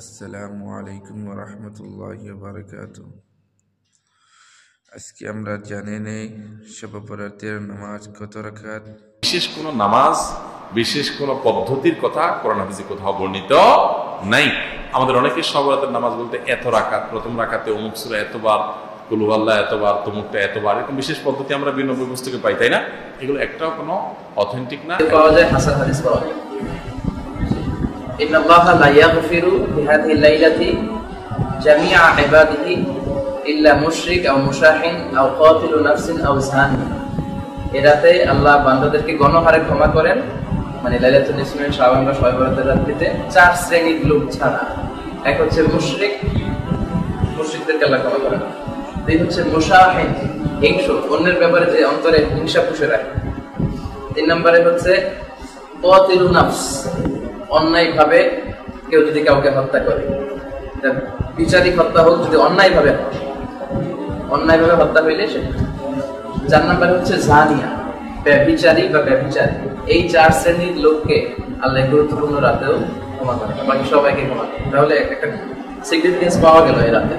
আসসালামু আলাইকুম ওয়া রাহমাতুল্লাহি ওয়া বারাকাতুহু। আজকে আমরা জানি নেই শবে বরাতের নামাজ কত রাকাত। বিশেষ কোনো নামাজ, বিশেষ কোনো পদ্ধতির কথা কোরআন হাদিসে কোথাও বর্ণিত নাই। আমাদের অনেকে শবে বরাতের নামাজ বলতে এত রাকাত, প্রথম রাকাতে অমুক সূরা এতবার, কুল হুয়াল্লাহ এতবার, তমুকটা এতবার, এরকম বিশেষ পদ্ধতি আমরা বিভিন্ন বই পুস্তকে পাই, তাই না? এগুলো একটাও কোনো অথেন্টিক না। পাওয়া যায় হাসান হাদিস পাওয়া যায়। ইন্নাল্লাহা লা ইয়াগফিরু বিহাদিহি লাইলাতি জামিআ ইবাদিহি ইল্লা মুশরিক আও মুশাহিন আও কাতিলু নাফসিন আও জানি। এই রাতে আল্লাহ বান্দাদেরকে গণহারে ক্ষমা করেন, মানে লাইলাতুল নিসফের শাবান বা শবে বরাতের রাত্রিতে চার শ্রেণীর লোক ছাড়া। এক হচ্ছে মুশরিক, মুশরিকদেরকে আল্লাহ ক্ষমা করেন। দুই হচ্ছে মুশাহিন, হিংসু, অন্যের ব্যাপারে যে অন্তরে হিংসা পুষে রাখে। তিন নম্বরে হচ্ছে কাতিলু নাফস, অন্যায় ভাবে কেউ যদি কাউকে হত্যা করে, বিচারিক হত্যা হোক, যদি অন্যায় ভাবে হত্যা হইলে সে। চার নম্বরে হচ্ছে জানিয়া, ব্যভিচারী বা ব্যভিচারী। এই চার শ্রেণীর লোককে আল্লাহ গুরুত্বপূর্ণ রাতেও ক্ষমা করে, বাকি সবাইকে ক্ষমা করে। তাহলে একটা সিগনিফিকেন্স পাওয়া গেল এই রাতে।